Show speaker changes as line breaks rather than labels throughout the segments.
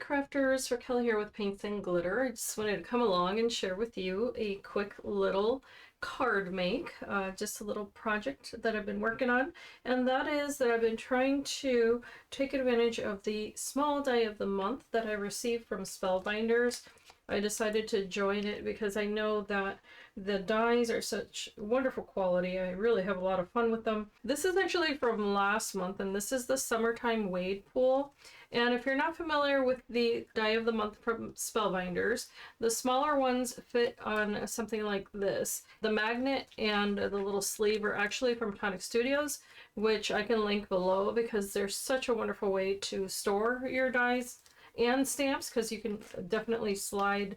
Crafters, Raquel here with Paints and Glitter. I just wanted to come along and share with you a quick little card make, just a little project that I've been working on, and that is that I've been trying to take advantage of the small die of the month that I received from Spellbinders. I decided to join it because I know that the dies are such wonderful quality. I really have a lot of fun with them. This is actually from last month, and this is the Summertime Wade Pool. And if you're not familiar with the die of the month from Spellbinders, the smaller ones fit on something like this. The magnet and the little sleeve are actually from Tonic Studios, which I can link below because they're such a wonderful way to store your dies and stamps, because you can definitely slide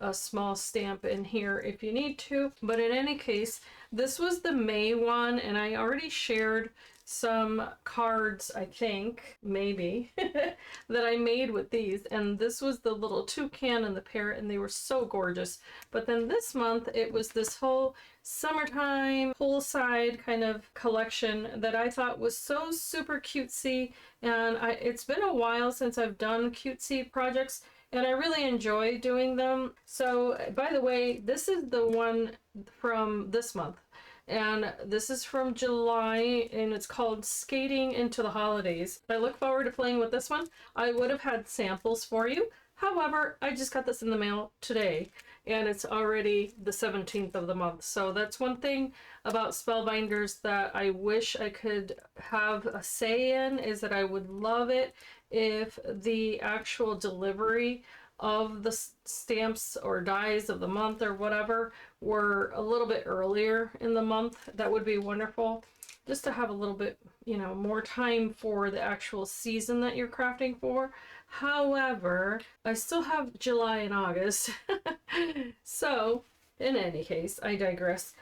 a small stamp in here if you need to. But in any case, this was the May one, and I already shared some cards, I think, maybe, that I made with these, and this was the little toucan and the parrot, and they were so gorgeous. But then this month it was this whole summertime poolside kind of collection that I thought was so super cutesy, and it's been a while since I've done cutesy projects, and I really enjoy doing them. So, by the way, this is the one from this month. And this is from July, and it's called Skating into the Holidays. I look forward to playing with this one. I would have had samples for you. However, I just got this in the mail today, and it's already the 17th of the month. So that's one thing about Spellbinders that I wish I could have a say in, is that I would love it if the actual delivery of the stamps or dies of the month or whatever were a little bit earlier in the month. That would be wonderful, just to have a little bit, you know, more time for the actual season that you're crafting for. However, I still have July and August. So in any case, I digress.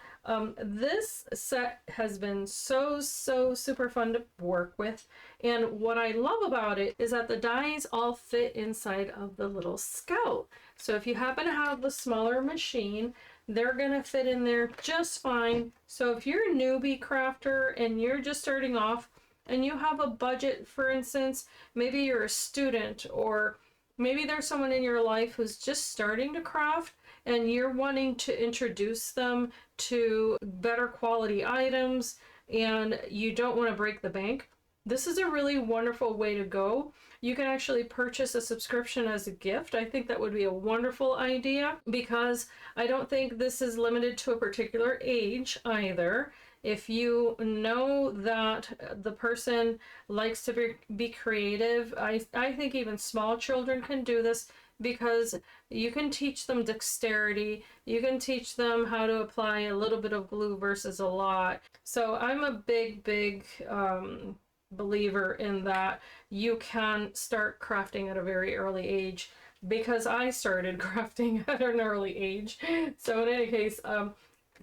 This set has been so super fun to work with, and what I love about it is that the dies all fit inside of the little Scout. So if you happen to have the smaller machine, they're gonna fit in there just fine. So if you're a newbie crafter and you're just starting off and you have a budget, for instance, maybe you're a student, or maybe there's someone in your life who's just starting to craft and you're wanting to introduce them to better quality items and you don't want to break the bank, this is a really wonderful way to go. You can actually purchase a subscription as a gift. I think that would be a wonderful idea, because I don't think this is limited to a particular age either. If you know that the person likes to be creative, I think even small children can do this, because you can teach them dexterity. You can teach them how to apply a little bit of glue versus a lot. So I'm a big believer in that you can start crafting at a very early age, because I started crafting at an early age. So in any case,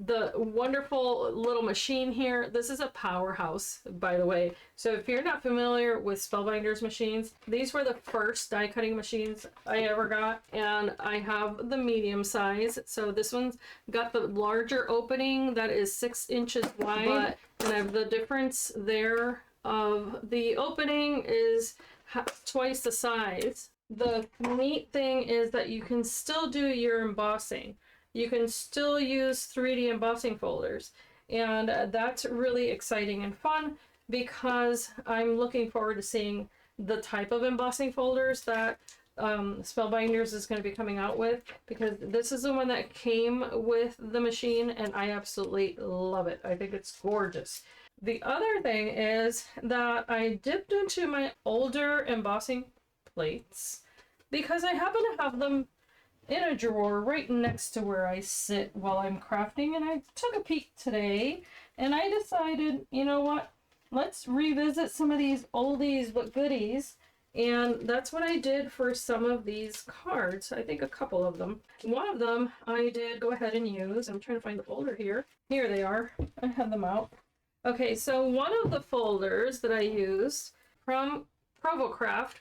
the wonderful little machine here, this is a powerhouse, by the way. So if you're not familiar with Spellbinders machines, these were the first die cutting machines I ever got, and I have the medium size. So this one's got the larger opening that is 6 inches wide, and the difference there of the opening is twice the size. The neat thing is that you can still do your embossing. You can still use 3D embossing folders, and that's really exciting and fun, because I'm looking forward to seeing the type of embossing folders that Spellbinders is going to be coming out with, because this is the one that came with the machine and I absolutely love it. I think it's gorgeous. The other thing is that I dipped into my older embossing plates, because I happen to have them in a drawer right next to where I sit while I'm crafting, and I took a peek today and I decided, you know what, let's revisit some of these oldies but goodies, and that's what I did for some of these cards. I think a couple of them. One of them I did go ahead and use. I'm trying to find the folder here. Here they are. I have them out. Okay, so one of the folders that I used from Provocraft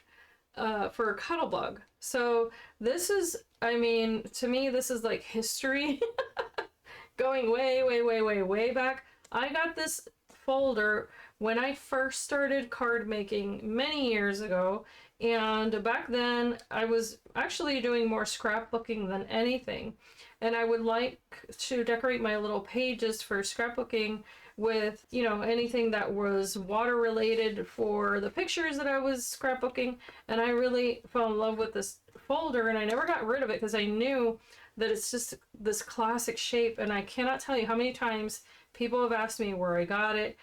for Cuttlebug. So this is, I mean, to me, this is like history. Going way back. I got this folder when I first started card making many years ago. And back then I was actually doing more scrapbooking than anything. And I would like to decorate my little pages for scrapbooking with, you know, anything that was water related for the pictures that I was scrapbooking. And I really fell in love with this folder, and I never got rid of it because I knew that it's just this classic shape. And I cannot tell you how many times people have asked me where I got it.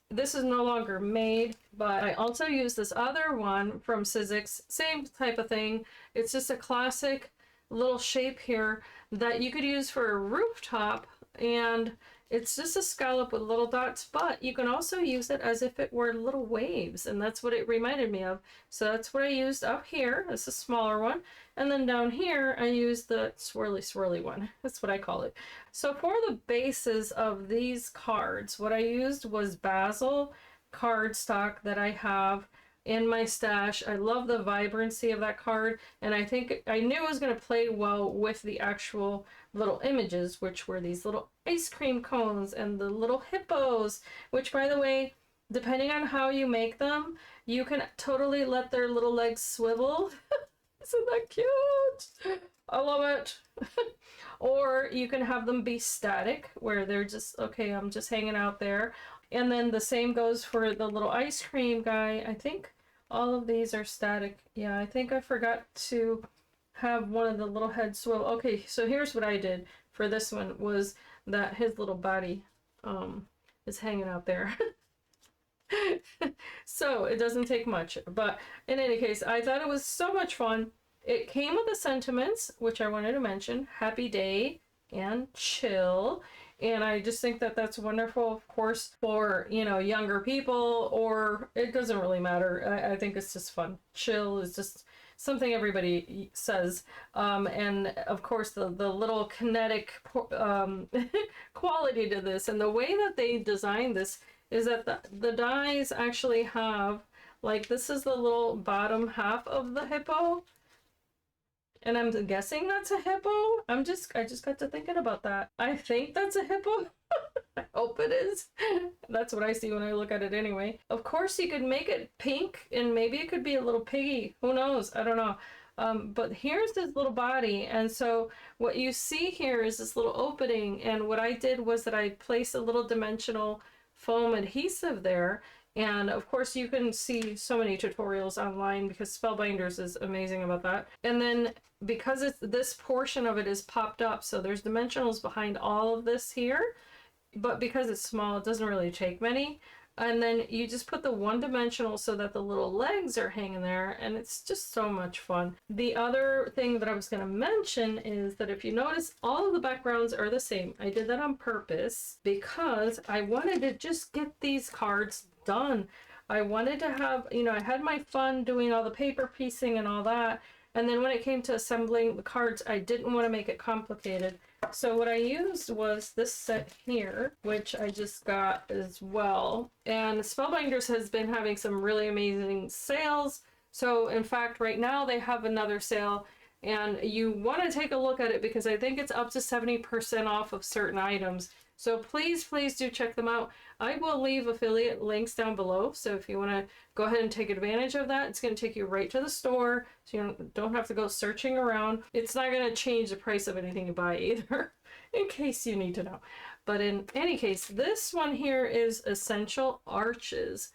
This is no longer made, but I also use this other one from Sizzix, same type of thing. It's just a classic little shape here that you could use for a rooftop, and it's just a scallop with little dots, but you can also use it as if it were little waves, and that's what it reminded me of. So that's what I used up here. It's a smaller one, and then down here I used the swirly one. That's what I call it. So for the bases of these cards, what I used was basil cardstock that I have in my stash. I love the vibrancy of that card, and I think I knew it was going to play well with the actual little images, which were these little ice cream cones and the little hippos, which, by the way, depending on how you make them, you can totally let their little legs swivel. Isn't that cute? I love it. Or you can have them be static, where they're just, okay, I'm just hanging out there. And then the same goes for the little ice cream guy. I think all of these are static. Yeah, I think I forgot to have one of the little heads swivel. Okay, so here's what I did for this one, was that his little body is hanging out there. So it doesn't take much, but in any case, I thought it was so much fun. It came with the sentiments, which I wanted to mention: happy day and chill. And I just think that that's wonderful, of course, for, you know, younger people, or it doesn't really matter. I think it's just fun. Chill is just something everybody says. And of course, the little kinetic quality to this, and the way that they designed this is that the dies actually have, like, this is the little bottom half of the hippo. And I'm guessing that's a hippo. I just got to thinking about that. I think that's a hippo. I hope it is. That's what I see when I look at it anyway. Of course, you could make it pink, and maybe it could be a little piggy. Who knows? I don't know. But here's this little body. And so what you see here is this little opening. And what I did was that I placed a little dimensional foam adhesive there. And of course, you can see so many tutorials online, because Spellbinders is amazing about that. And then because it's, this portion of it is popped up, so there's dimensionals behind all of this here, but because it's small, it doesn't really take many. And then you just put the one dimensional so that the little legs are hanging there, and it's just so much fun. The other thing that I was going to mention is that if you notice, all of the backgrounds are the same. I did that on purpose because I wanted to just get these cards done. I wanted to have, you know, I had my fun doing all the paper piecing and all that. And then when it came to assembling the cards, I didn't want to make it complicated. So what I used was this set here, which I just got as well. And Spellbinders has been having some really amazing sales. So in fact, right now they have another sale, and you want to take a look at it because I think it's up to 70% off of certain items. So please, please do check them out. I will leave affiliate links down below. So if you want to go ahead and take advantage of that, it's going to take you right to the store. So you don't have to go searching around. It's not going to change the price of anything you buy either, in case you need to know. But in any case, this one here is Essential Arches.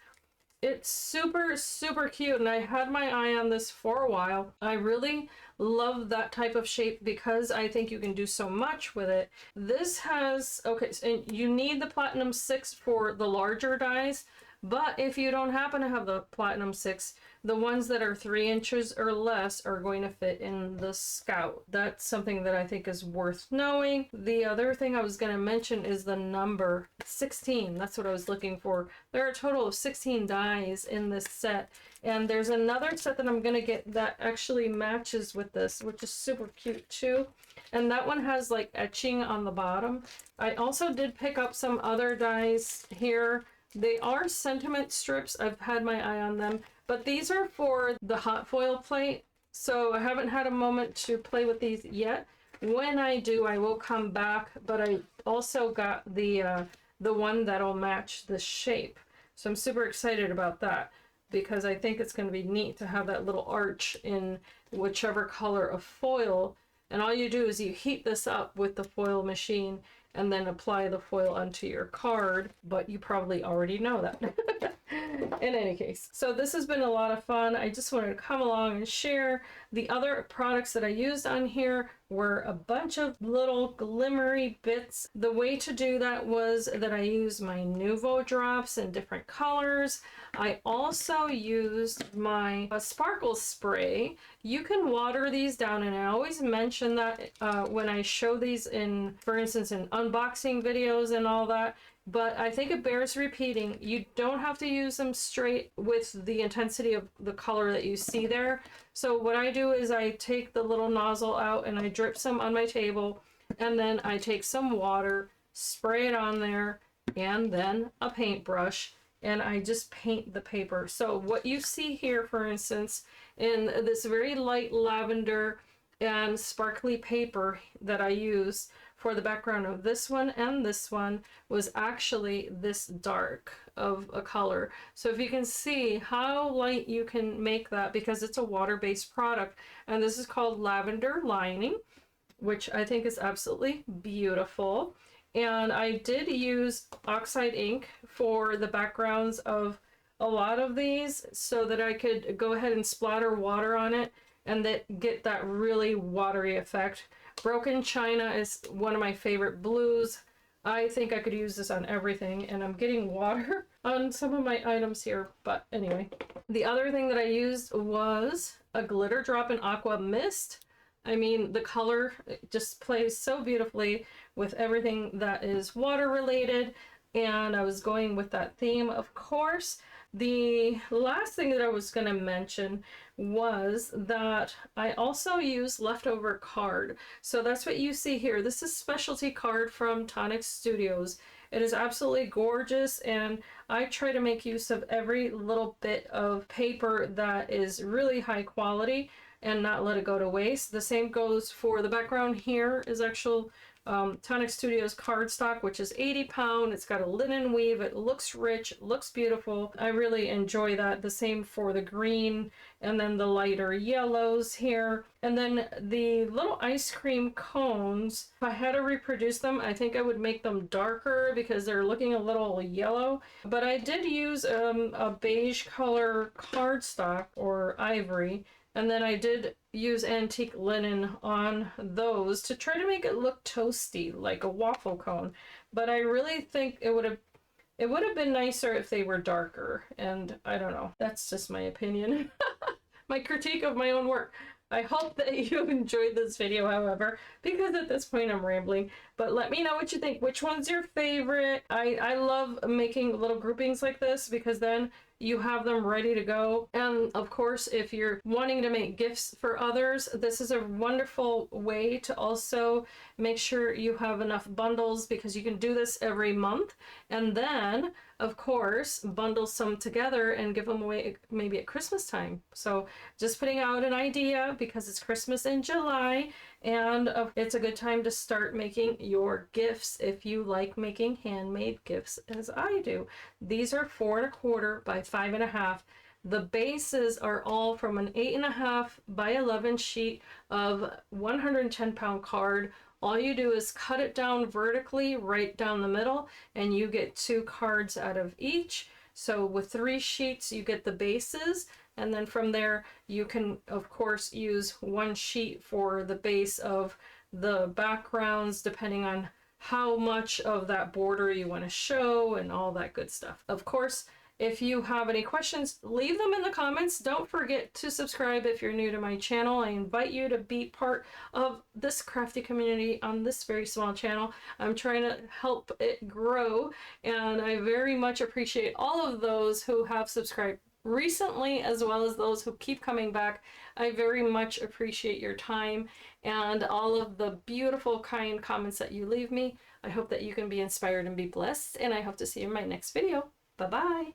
It's super, super cute, and I had my eye on this for a while. I really love that type of shape because I think you can do so much with it. This has, okay, so you need the Platinum 6 for the larger dies, but if you don't happen to have the Platinum 6, the ones that are 3 inches or less are going to fit in the Scout. That's something that I think is worth knowing. The other thing I was going to mention is the number 16. That's what I was looking for. There are a total of 16 dies in this set. And there's another set that I'm going to get that actually matches with this, which is super cute too. And that one has like etching on the bottom. I also did pick up some other dies here. They are sentiment strips. I've had my eye on them. But these are for the hot foil plate, so I haven't had a moment to play with these yet. When I do, I will come back, but I also got the one that'll match the shape. So I'm super excited about that because I think it's going to be neat to have that little arch in whichever color of foil. And all you do is you heat this up with the foil machine and then apply the foil onto your card, but you probably already know that. In any case, so this has been a lot of fun. I just wanted to come along and share. The other products that I used on here were a bunch of little glimmery bits. The way to do that was that I used my Nuvo Drops in different colors. I also used my sparkle spray. You can water these down, and I always mention that when I show these in, for instance, in unboxing videos and all that. But I think it bears repeating. You don't have to use them straight with the intensity of the color that you see there. So what I do is I take the little nozzle out and I drip some on my table, and then I take some water, spray it on there, and then a paintbrush, and I just paint the paper. So what you see here, for instance, in this very light lavender and sparkly paper that I use for the background of this one and this one was actually this dark of a color. So if you can see how light you can make that, because it's a water-based product, and this is called Lavender Lining, which I think is absolutely beautiful. And I did use oxide ink for the backgrounds of a lot of these so that I could go ahead and splatter water on it and that get that really watery effect. Broken China is one of my favorite blues. I think I could use this on everything, and I'm getting water on some of my items here, but anyway. The other thing that I used was a glitter drop in Aqua Mist. I mean, the color just plays so beautifully with everything that is water related, and I was going with that theme, of course. The last thing that I was going to mention was that I also use leftover card. So that's what you see here. This is specialty card from Tonic Studios. It is absolutely gorgeous, and I try to make use of every little bit of paper that is really high quality and not let it go to waste. The same goes for the background here is actual Tonic Studios cardstock, which is 80 pound. It's got a linen weave. It looks rich, it looks beautiful. I really enjoy that. The same for the green and then the lighter yellows here. And then the little ice cream cones, if I had to reproduce them, I think I would make them darker because they're looking a little yellow. But I did use a beige color cardstock or ivory. And then I did use antique linen on those to try to make it look toasty, like a waffle cone. But I really think it would have been nicer if they were darker. And I don't know. That's just my opinion. My critique of my own work. I hope that you enjoyed this video, however, because at this point I'm rambling. But let me know what you think. Which one's your favorite? I love making little groupings like this because then you have them ready to go. And of course, if you're wanting to make gifts for others, this is a wonderful way to also make sure you have enough bundles, because you can do this every month. And then, of course, bundle some together and give them away maybe at Christmas time. So just putting out an idea because it's Christmas in July, and it's a good time to start making your gifts if you like making handmade gifts as I do. These are 4 1/4 by 5 1/2. The bases are all from an 8 1/2 by 11 sheet of 110 pound card. All you do is cut it down vertically right down the middle, and you get 2 cards out of each. So with 3 sheets you get the bases, and then from there you can of course use 1 sheet for the base of the backgrounds, depending on how much of that border you want to show and all that good stuff. Of course, if you have any questions, leave them in the comments. Don't forget to subscribe if you're new to my channel. I invite you to be part of this crafty community on this very small channel. I'm trying to help it grow, and I very much appreciate all of those who have subscribed recently as well as those who keep coming back. I very much appreciate your time and all of the beautiful, kind comments that you leave me. I hope that you can be inspired and be blessed, and I hope to see you in my next video. Bye-bye.